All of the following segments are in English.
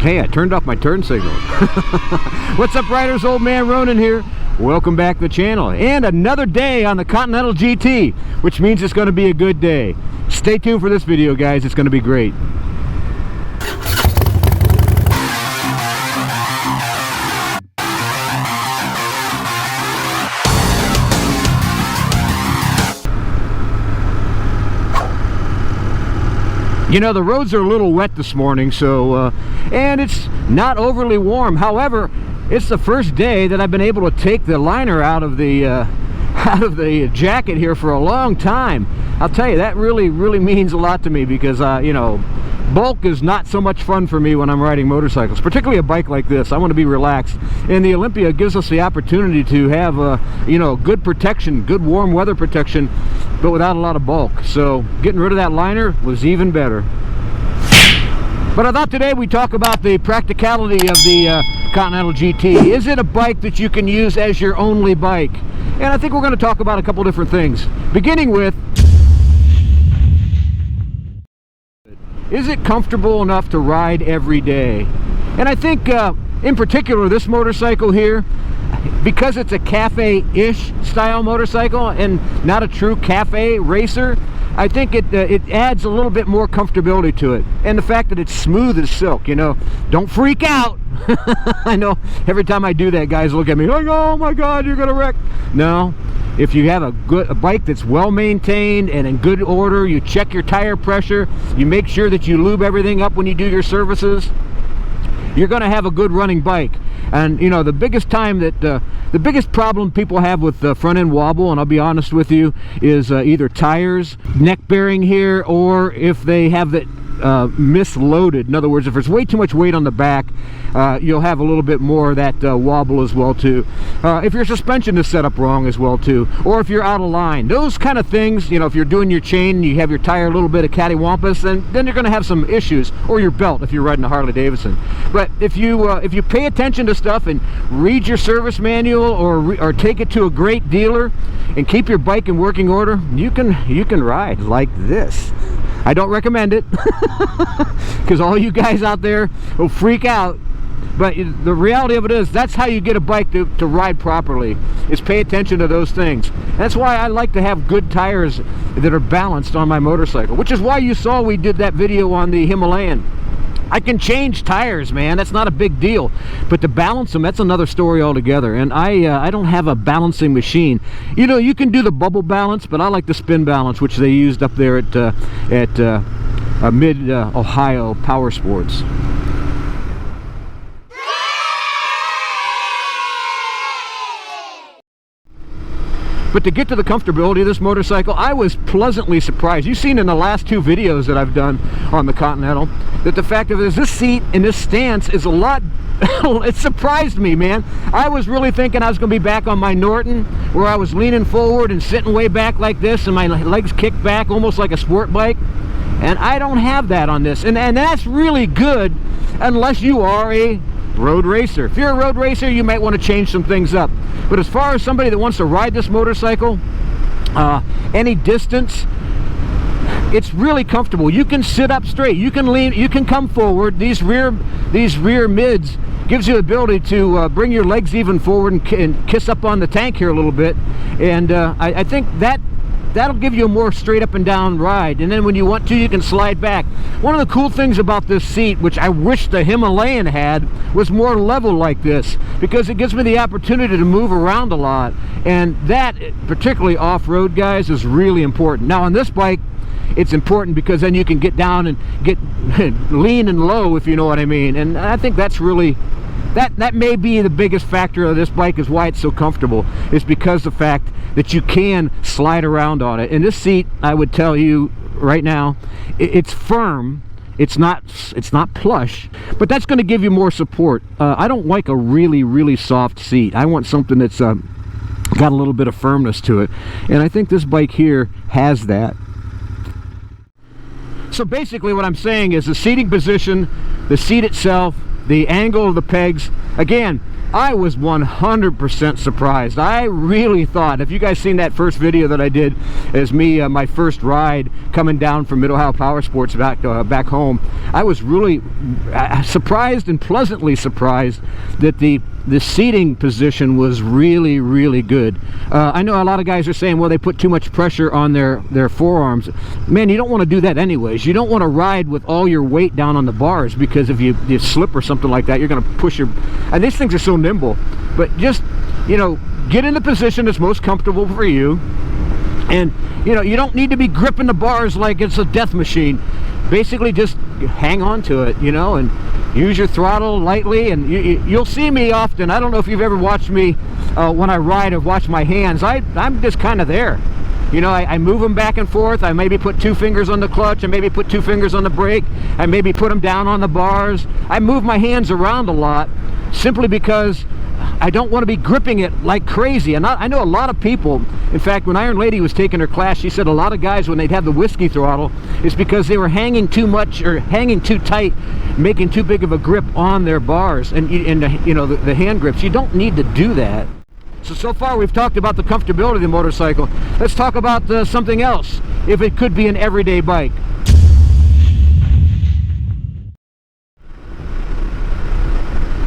Hey, I turned off my turn signal. What's up, riders? Old Man Ronin here. Welcome back to the channel. And another day on the Continental GT, which means it's going to be a good day. Stay tuned for this video, guys. It's going to be great. You know, the roads are a little wet this morning, so and it's not overly warm. However, it's the first day that I've been able to take the liner out of the jacket here for a long time. I'll tell you, that really means a lot to me because you know, bulk is not so much fun for me when I'm riding motorcycles, particularly a bike like this. I want to be relaxed, and the Olympia gives us the opportunity to have you know, good protection, good warm weather protection, but without a lot of bulk. So getting rid of that liner was even better. But I thought today we'd talk about the practicality of the Continental GT. Is it a bike that you can use as your only bike? And I think we're going to talk about a couple different things, beginning with, is it comfortable enough to ride every day? And I think in particular this motorcycle here, because it's a cafe-ish style motorcycle and not a true cafe racer, I think it adds a little bit more comfortability to it. And the fact that it's smooth as silk, you know, don't freak out. I know every time I do that, guys look at me like, oh my God, you're gonna wreck. No, if you have a bike that's well maintained and in good order, you check your tire pressure, you make sure that you lube everything up when you do your services, you're gonna have a good running bike. And you know, the biggest problem people have with the front end wobble, and I'll be honest with you, is either tires, neck bearing here, or if they have it misloaded. In other words, if there's way too much weight on the back, you'll have a little bit more of that wobble as well too. If your suspension is set up wrong as well too, or if you're out of line, those kind of things, you know, if you're doing your chain and you have your tire a little bit of cattywampus, then you're going to have some issues, or your belt if you're riding a Harley Davidson. But if you pay attention to stuff and read your service manual, or take it to a great dealer and keep your bike in working order, you can ride like this. I don't recommend it because all you guys out there will freak out, but the reality of it is that's how you get a bike to ride properly, is pay attention to those things. That's why I like to have good tires that are balanced on my motorcycle, which is why you saw we did that video on the Himalayan. I can change tires, man, that's not a big deal, but to balance them, that's another story altogether. And I don't have a balancing machine. You know, you can do the bubble balance, but I like the spin balance, which they used up there at Mid Ohio Power Sports. But to get to the comfortability of this motorcycle, I was pleasantly surprised. You've seen in the last two videos that I've done on the Continental that the fact of it is this seat and this stance is a lot, it surprised me, man. I was really thinking I was going to be back on my Norton, where I was leaning forward and sitting way back like this and my legs kicked back almost like a sport bike. And I don't have that on this. And that's really good unless you are a road racer. If you're a road racer, you might want to change some things up. But as far as somebody that wants to ride this motorcycle any distance, it's really comfortable. You can sit up straight, you can lean, you can come forward. These rear mids gives you the ability to bring your legs even forward and kiss up on the tank here a little bit. And I think that'll give you a more straight up and down ride, and then when you want to, you can slide back. One of the cool things about this seat, which I wish the Himalayan had, was more level like this, because it gives me the opportunity to move around a lot, and that, particularly off-road, guys, is really important. Now on this bike, it's important because then you can get down and get lean and low, if you know what I mean. And I think that's really, that may be the biggest factor of this bike, is why it's so comfortable, is because the fact that you can slide around on it. And this seat, I would tell you right now, it's firm. It's not plush, but that's going to give you more support. I don't like a really soft seat. I want something that's got a little bit of firmness to it, and I think this bike here has that. So basically what I'm saying is the seating position, the seat itself, the angle of the pegs. Again, I was 100% surprised. I really thought, if you guys seen that first video that I did as me, my first ride coming down from Mid-Ohio Power Sports back home, I was really surprised and pleasantly surprised that the seating position was really, really good. I know a lot of guys are saying, well, they put too much pressure on their forearms. Man, you don't want to do that anyways. You don't want to ride with all your weight down on the bars, because if you slip or something like that, you're going to push your... And these things are so nimble. But just, you know, get in the position that's most comfortable for you. And, you know, you don't need to be gripping the bars like it's a death machine. Basically just hang on to it, you know, and use your throttle lightly. And you'll see me often. I don't know if you've ever watched me when I ride or watch my hands. I'm just kind of there. You know, I move them back and forth. I maybe put 2 fingers on the clutch. I maybe put 2 fingers on the brake. I maybe put them down on the bars. I move my hands around a lot simply because I don't want to be gripping it like crazy. And I know a lot of people, in fact, when Iron Lady was taking her class, she said a lot of guys, when they'd have the whiskey throttle, it's because they were hanging too much or hanging too tight, making too big of a grip on their bars and you know, the hand grips. You don't need to do that. So far we've talked about the comfortability of the motorcycle. Let's talk about something else, if it could be an everyday bike.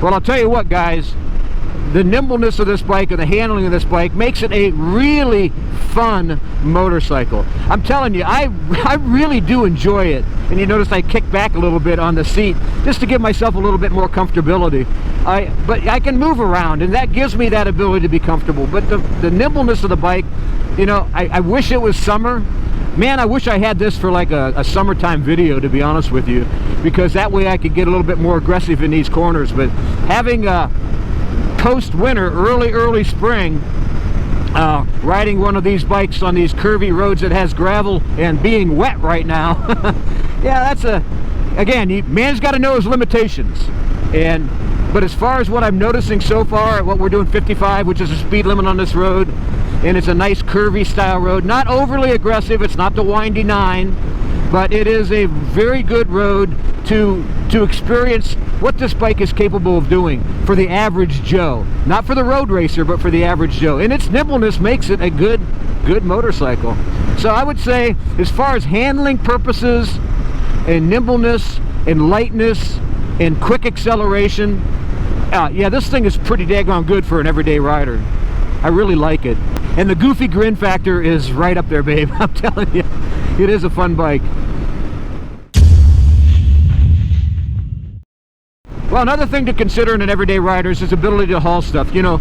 Well, I'll tell you what, guys, the nimbleness of this bike and the handling of this bike makes it a really fun motorcycle. I'm telling you, I really do enjoy it. And you notice I kick back a little bit on the seat just to give myself a little bit more comfortability. But I can move around, and that gives me that ability to be comfortable. But the nimbleness of the bike, you know, I wish it was summer. Man, I wish I had this for like a summertime video, to be honest with you, because that way I could get a little bit more aggressive in these corners. But having post-winter, early spring, riding one of these bikes on these curvy roads that has gravel and being wet right now, yeah, that's again, man's got to know his limitations. But as far as what I'm noticing so far, what we're doing 55, which is the speed limit on this road, and it's a nice curvy style road, not overly aggressive, it's not the windy 9, but it is a very good road to experience what this bike is capable of doing for the average Joe. Not for the road racer, but for the average Joe. And its nimbleness makes it a good motorcycle. So I would say, as far as handling purposes and nimbleness and lightness and quick acceleration, yeah, this thing is pretty daggone good for an everyday rider. I really like it. And the goofy grin factor is right up there, babe. I'm telling you, it is a fun bike. Well, another thing to consider in an everyday rider is his ability to haul stuff. You know,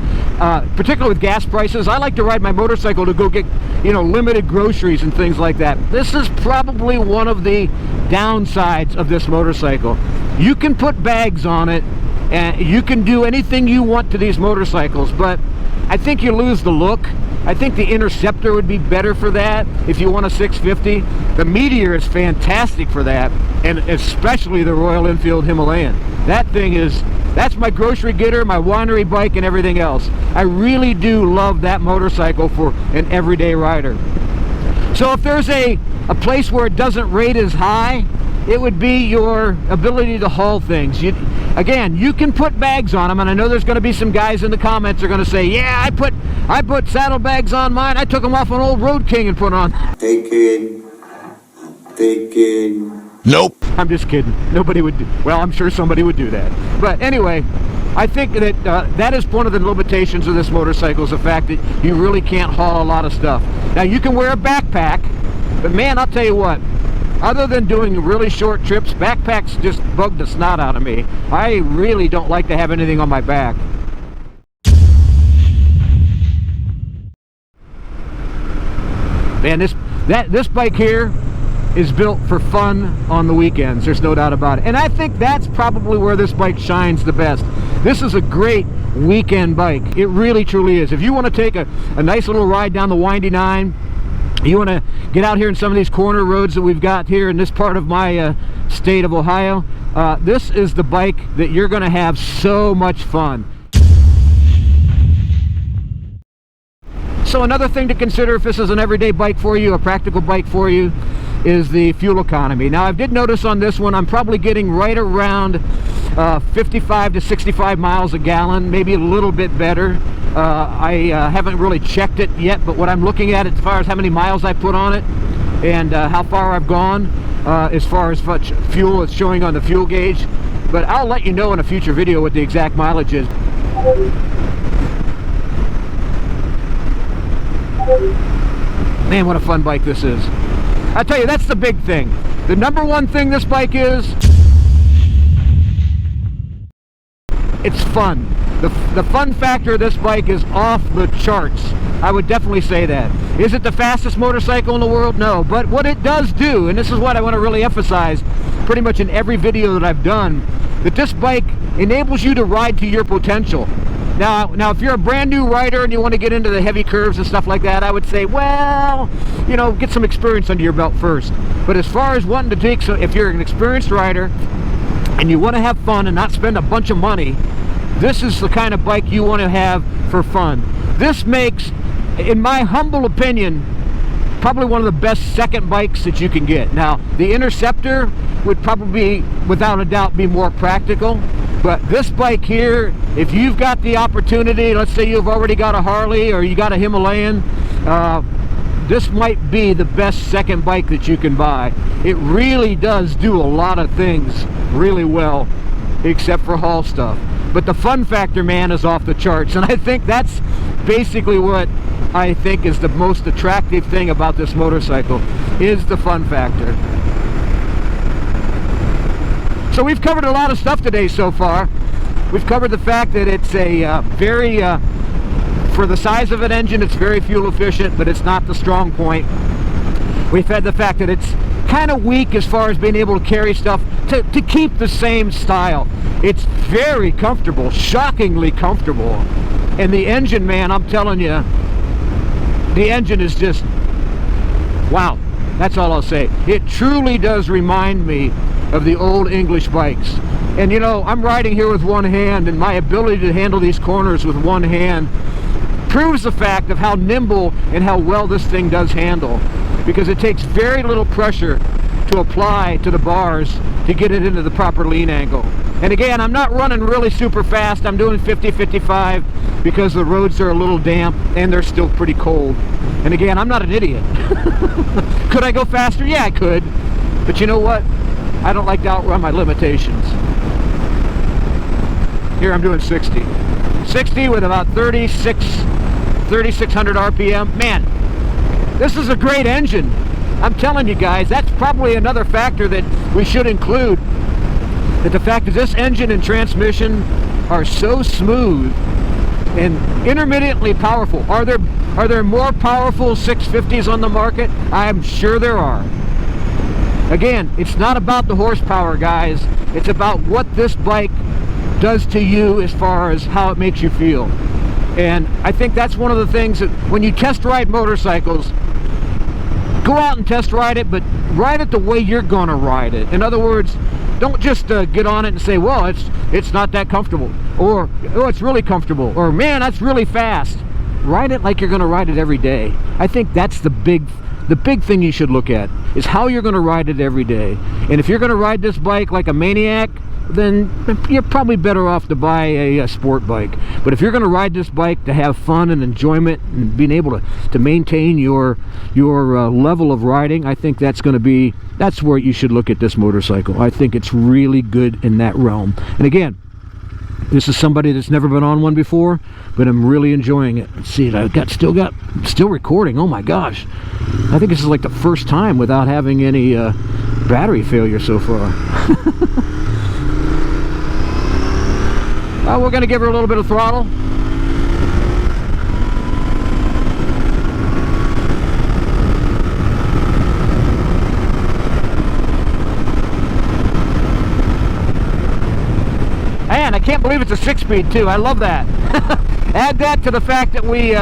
particularly with gas prices, I like to ride my motorcycle to go get, you know, limited groceries and things like that. This is probably one of the downsides of this motorcycle. You can put bags on it, and you can do anything you want to these motorcycles, but I think you lose the look. I think the Interceptor would be better for that if you want a 650. The Meteor is fantastic for that, and especially the Royal Enfield Himalayan. That thing is, that's my grocery getter, my winery bike, and everything else. I really do love that motorcycle for an everyday rider. So if there's a place where it doesn't rate as high, it would be your ability to haul things. Again, you can put bags on them, and I know there's going to be some guys in the comments are going to say, yeah, I put saddlebags on mine. I took them off an old Road King and put on. Taken. Nope. I'm just kidding. Nobody would do, well, I'm sure somebody would do that. But anyway, I think that that is one of the limitations of this motorcycle, is the fact that you really can't haul a lot of stuff. Now, you can wear a backpack, but man, I'll tell you what, other than doing really short trips, backpacks just bug the snot out of me. I really don't like to have anything on my back. Man, this bike here is built for fun on the weekends. There's no doubt about it. And I think that's probably where this bike shines the best. This is a great weekend bike. It really, truly is. If you want to take a nice little ride down the windy 9, you want to get out here in some of these corner roads that we've got here in this part of my state of Ohio, this is the bike that you're going to have so much fun. So another thing to consider if this is an everyday bike for you, a practical bike for you, is the fuel economy. Now I did notice on this one I'm probably getting right around 55 to 65 miles a gallon, maybe a little bit better. I haven't really checked it yet, but what I'm looking at as far as how many miles I put on it and how far I've gone as far as much fuel it's showing on the fuel gauge. But I'll let you know in a future video what the exact mileage is. Man, what a fun bike this is. I tell you, that's the big thing. The number one thing this bike is, it's fun. The fun factor of this bike is off the charts. I would definitely say that. Is it the fastest motorcycle in the world? No. But what it does do, and this is what I want to really emphasize pretty much in every video that I've done, that this bike enables you to ride to your potential. Now, if you're a brand new rider and you want to get into the heavy curves and stuff like that, I would say, well, you know, get some experience under your belt first. But as far as wanting to take, so if you're an experienced rider and you want to have fun and not spend a bunch of money, this is the kind of bike you want to have for fun. This makes, in my humble opinion, probably one of the best second bikes that you can get. Now, the Interceptor would probably, without a doubt, be more practical. But this bike here, if you've got the opportunity, let's say you've already got a Harley or you got a Himalayan, this might be the best second bike that you can buy. It really does do a lot of things really well, except for haul stuff. But the fun factor, man, is off the charts. And I think that's basically what I think is the most attractive thing about this motorcycle, is the fun factor. So we've covered a lot of stuff today so far. We've covered the fact that it's a very, for the size of an engine, it's very fuel efficient, but it's not the strong point. We've had the fact that it's kind of weak as far as being able to carry stuff to keep the same style. It's very comfortable, shockingly comfortable. And the engine, man, I'm telling you, the engine is just, wow. That's all I'll say. It truly does remind me of the old English bikes. And you know, I'm riding here with one hand, and my ability to handle these corners with one hand proves the fact of how nimble and how well this thing does handle, because it takes very little pressure to apply to the bars to get it into the proper lean angle. And again, I'm not running really super fast. I'm doing 50, 55 because the roads are a little damp and they're still pretty cold. And again, I'm not an idiot. Could I go faster? Yeah, I could. But you know what? I don't like to outrun my limitations. Here I'm doing 60. 60 with about 3,600 RPM. Man, this is a great engine. I'm telling you guys, that's probably another factor that we should include. That the fact that this engine and transmission are so smooth and intermittently powerful. Are there more powerful 650s on the market? I'm sure there are. Again, it's not about the horsepower, guys. It's about what this bike does to you as far as how it makes you feel. And I think that's one of the things that when you test ride motorcycles, go out and test ride it, but ride it the way you're gonna ride it. In other words, don't just get on it and say, well, it's not that comfortable, or oh, it's really comfortable, or man, that's really fast. Ride it like you're gonna ride it every day. I think that's the big thing you should look at, is how you're gonna ride it every day. And if you're gonna ride this bike like a maniac, then you're probably better off to buy a sport bike. But if you're going to ride this bike to have fun and enjoyment and being able to maintain your level of riding, I think that's where you should look at this motorcycle. I think it's really good in that realm. And again, this is somebody that's never been on one before, but I'm really enjoying it. Let's see, still recording. Oh my gosh, I think this is like the first time without having any battery failure so far. We're going to give her a little bit of throttle. Man, I can't believe it's a 6-speed too. I love that. Add that to the fact that we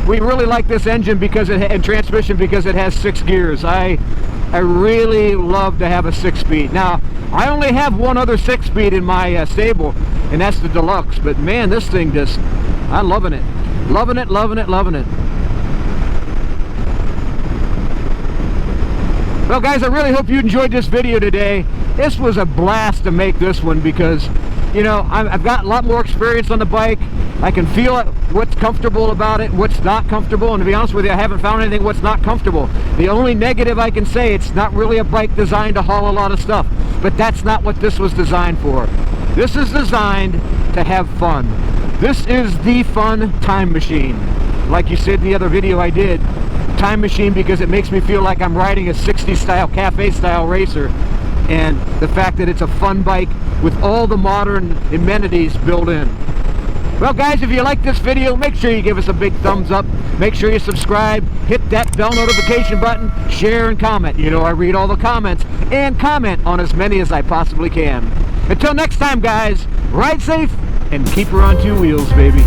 really like this engine and transmission because it has 6 gears. I really love to have a 6-speed. Now, I only have one other 6-speed in my stable, and that's the Deluxe. But man, this thing just, I'm loving it. Loving it, loving it, loving it. Well guys, I really hope you enjoyed this video today. This was a blast to make this one because, you know, I've got a lot more experience on the bike. I can feel what's comfortable about it, what's not comfortable, and to be honest with you, I haven't found anything what's not comfortable. The only negative I can say, it's not really a bike designed to haul a lot of stuff, but that's not what this was designed for. This is designed to have fun. This is the fun time machine. Like you said in the other video I did, time machine because it makes me feel like I'm riding a 60s style, cafe style racer, and the fact that it's a fun bike with all the modern amenities built in. Well guys, if you like this video, make sure you give us a big thumbs up, make sure you subscribe, hit that bell notification button, share and comment. You know I read all the comments, and comment on as many as I possibly can. Until next time guys, ride safe and keep her on two wheels, baby.